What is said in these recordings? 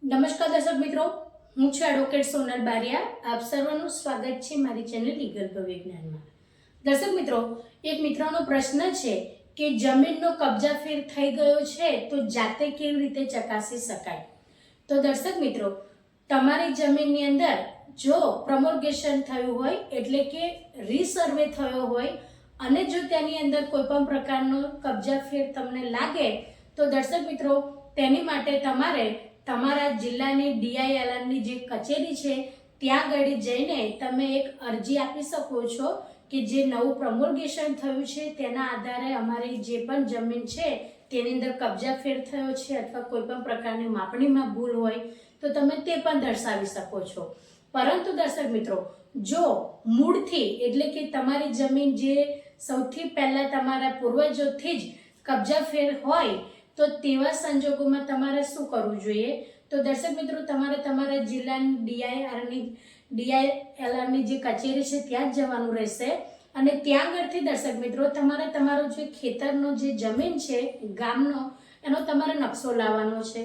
નમસ્કાર દર્શક મિત્રો, હું છું એડવોકેટ સોનલ બારિયા. આપ સર્વનું સ્વાગત છે મારી ચેનલ લીગલ ભવિજ્ઞાનમાં. દર્શક મિત્રો, એક મિત્રનો પ્રશ્ન છે કે જમીનનો કબજાફેર થઈ ગયો છે તો જાતે કેવી રીતે ચકાસી શકાય. તો દર્શક મિત્રો, તમારી જમીનની અંદર જો પ્રમોર્ગેશન થયું હોય એટલે કે રીસર્વે થયો હોય અને જો તેની અંદર કોઈ પણ પ્રકારનો કબજાફેર તમને લાગે તો દર્શક મિત્રો, તેની માટે તમારે તમારા જિલ્લાની DILRની જે કચેરી છે ત્યાં આગળ જઈને તમે એક અરજી આપી શકો છો કે જે નવું પ્રમોર્ગેશન થયું છે તેના આધારે અમારી જે પણ જમીન છે તેની અંદર કબજાફેર થયો છે અથવા કોઈ પણ પ્રકારની માપણીમાં ભૂલ હોય તો તમે તે પણ દર્શાવી શકો છો. પરંતુ દર્શક મિત્રો, જો મૂળથી એટલે કે તમારી જમીન જે સૌથી પહેલા તમારા પૂર્વજોથી જ કબજાફેર હોય તો તેવા સંજોગોમાં તમારે શું કરવું જોઈએ? તો દર્શક મિત્રો, તમારે તમારા જિલ્લાની DILRની જે કચેરી છે ત્યાં જ જવાનું રહેશે અને ત્યાં આગળથી દર્શક મિત્રો તમારે તમારો જે ખેતરનો જે જમીન છે ગામનો એનો તમારે નકશો લાવવાનો છે.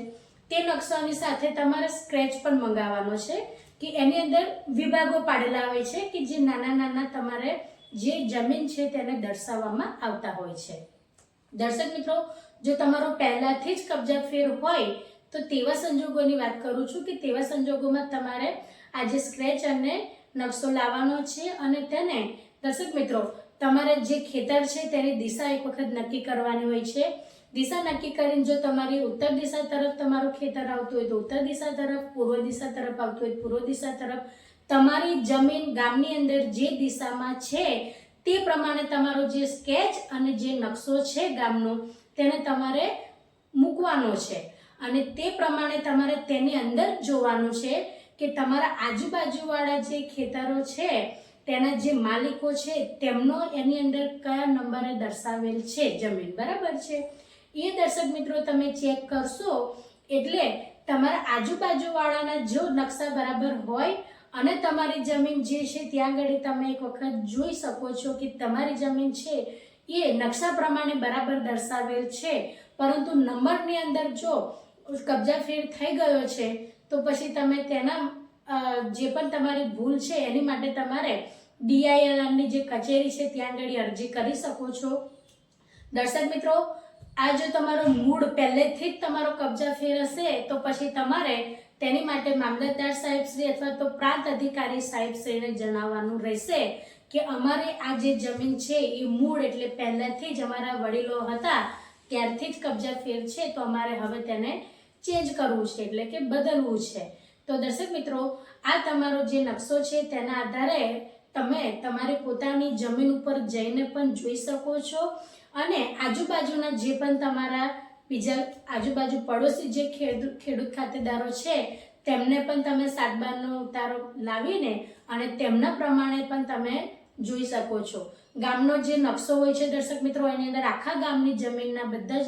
તે નકશાની સાથે તમારે સ્ક્રેચ પણ મંગાવવાનો છે કે એની અંદર વિભાગો પાડેલા હોય છે કે જે નાના નાના તમારે જે જમીન છે તેને દર્શાવવામાં આવતા હોય છે. દર્શક મિત્રો, જો તમારો પહેલાથી જ કબજાફેર હોય તો તેવા સંજોગોની વાત કરું છું કે તેવા સંજોગોમાં તમારે આ જે સ્ક્રેચ અને નકશો લાવવાનો છે અને તેને દર્શક મિત્રો તમારે જે ખેતર છે તેની દિશા એક વખત નક્કી કરવાની હોય છે. દિશા નક્કી કરીને જો તમારી ઉત્તર દિશા તરફ તમારું ખેતર આવતું હોય તો ઉત્તર દિશા તરફ, પૂર્વ દિશા તરફ આવતું હોય પૂર્વ દિશા તરફ, તમારી જમીન ગામની અંદર જે દિશામાં છે તે પ્રમાણે તમારો જે સ્કેચ અને જે નકશો છે ગામનો તેને તમારે મૂકવાનો છે અને તે પ્રમાણે તમારે તેની અંદર જોવાનું છે કે તમારા આજુબાજુવાળા જે ખેતરો છે તેના જે માલિકો છે તેમનો એની અંદર કયા નંબરે દર્શાવેલ છે જમીન, બરાબર છે? એ દર્શક મિત્રો તમે ચેક કરશો એટલે તમારા આજુબાજુવાળાના જો નકશા બરાબર હોય અને તમારી જમીન જે છે ત્યાં આગળ તમે એક વખત જોઈ શકો છો કે તમારી જમીન છે એ નકશા પ્રમાણે બરાબર દર્શાવેલ છે, પરંતુ નંબરની અંદર જો કબજાફેર થઈ ગયો છે તો પછી તમે તેના જે પણ તમારી ભૂલ છે એની માટે તમારે DILRની જે કચેરી છે ત્યાં આગળ અરજી કરી શકો છો. દર્શક મિત્રો, આ જો તમારો મૂળ પહેલેથી જ તમારો કબજાફેર હશે તો પછી તમારે તેની માટે મામલતદાર સાહેબશ્રી અથવા તો પ્રાંત અધિકારી સાહેબશ્રીને જણાવવાનું રહેશે કે અમારે આ જે જમીન છે એ મૂળ એટલે પહેલાથી જ અમારા વડીલો હતા ત્યારથી જ કબજાફેર છે તો અમારે હવે તેને ચેન્જ કરવું છે એટલે કે બદલવું છે. તો દર્શક મિત્રો, આ તમારો જે નકશો છે તેના આધારે તમે તમારી પોતાની જમીન ઉપર જઈને પણ જોઈ શકો છો અને આજુબાજુના જે પણ તમારા બીજા આજુબાજુ પડોશી જે ખેડૂત ખાતેદારો છે તેમને પણ તમે 7/12નો ઉતારો લાવીને અને તેમના પ્રમાણે પણ તમે જોઈ શકો છો. ગામનો જે નકશો હોય છે દર્શક મિત્રો, એની અંદર આખા ગામની જમીનના બધા જ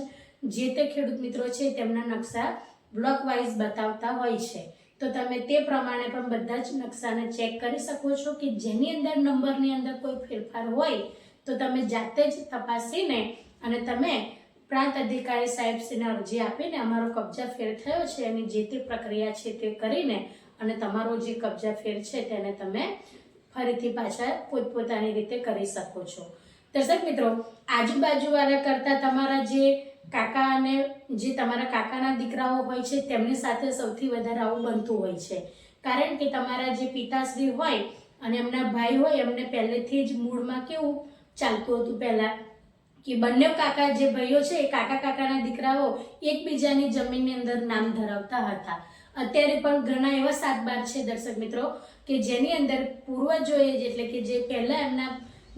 જે તે ખેડૂત મિત્રો છે તેમના નકશા બ્લોક વાઇઝ બતાવતા હોય છે. તો તમે તે પ્રમાણે પણ બધા જ નકશાને ચેક કરી શકો છો કે જેની અંદર નંબરની અંદર કોઈ ફેરફાર હોય તો તમે જાતે જ તપાસીને અને તમે પ્રાંત અધિકારી સાહેબશ્રીને અરજી આપીને અમારો કબજાફેર થયો છે એની જે તે પ્રક્રિયા છે તે કરીને અને તમારો જે કબજાફેર છે તેને તમે ફરીથી પાછા પોતપોતાની રીતે કરી શકો છો. દર્શક મિત્રો, આજુબાજુવાળા કરતાં તમારા જે કાકા અને જે તમારા કાકાના દીકરાઓ હોય છે તેમની સાથે સૌથી વધારે આવું બનતું હોય છે, કારણ કે તમારા જે પિતાશ્રી હોય અને એમના ભાઈ હોય એમને પહેલેથી જ મૂળમાં કેવું ચાલતું હતું પહેલાં કે બંને કાકા જે ભાઈઓ છે એ કાકાના દીકરાઓ એકબીજાની જમીનની અંદર નામ ધરાવતા હતા. અત્યારે પણ ઘણા એવા 7/12 છે દર્શક મિત્રો કે જેની અંદર પૂર્વજોએ એટલે કે જે પહેલા એમના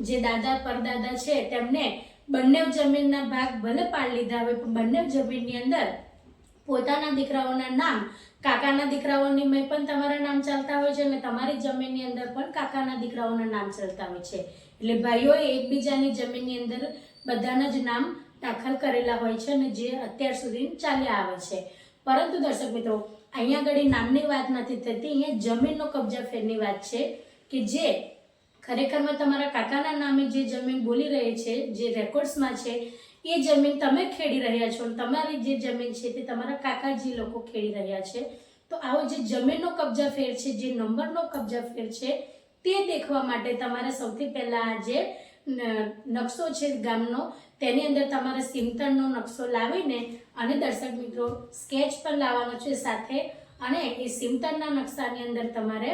જે દાદા પરદાદા છે તેમને બંને જમીનના ભાગ ભલે પાડી લીધા હોય પણ બંને જમીનની અંદર પોતાના દીકરાઓના નામ કાકાના દીકરાઓની મેં પણ તમારા નામ ચાલતા હોય છે અને તમારી જમીનની અંદર પણ કાકાના દીકરાઓના નામ ચાલતા હોય છે. એટલે ભાઈઓએ એકબીજાની જમીનની અંદર બધાના જ નામ દાખલ કરેલા હોય છે અને જે અત્યાર સુધી ચાલ્યા આવે છે. પરંતુ દર્શક મિત્રો, અહીંયા આગળ નામની વાત નથી થતી, અહીંયા જમીનનો કબજાફેરની વાત છે કે જે ખરેખરમાં તમારા કાકાના નામે જે જમીન બોલી રહી છે જે રેકોર્ડ્સમાં છે એ જમીન તમે ખેડી રહ્યા છો, તમારી જે જમીન છે તે તમારા કાકાજી લોકો ખેડી રહ્યા છે. તો આવો જે જમીનનો કબજા ફેર છે, જે નંબરનો કબજા ફેર છે, તે દેખવા માટે તમારે સૌથી પહેલાં આ જે નકશો છે ગામનો, તેની અંદર તમારે સીમતળનો નકશો લાવીને અને દર્શક મિત્રો સ્કેચ પણ લાવવાનો છે સાથે, અને એ સીમતળના નકશાની અંદર તમારે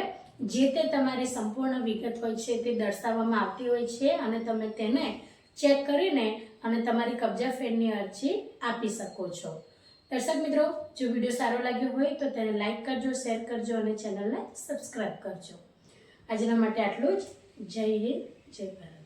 જે તે તમારી સંપૂર્ણ વિગત હોય છે તે દર્શાવવામાં આવતી હોય છે, અને તમે તેને ચેક કરીને અને તમારી કબજા ફેરની અરજી આપી શકો છો. દર્શક મિત્રો, જો વિડીયો સારો લાગ્યો હોય તો તેને લાઈક કરજો, શેર કરજો અને ચેનલને સબસ્ક્રાઈબ કરજો. આજના માટે આટલું જ. જય હિન્દ, જય ભારત.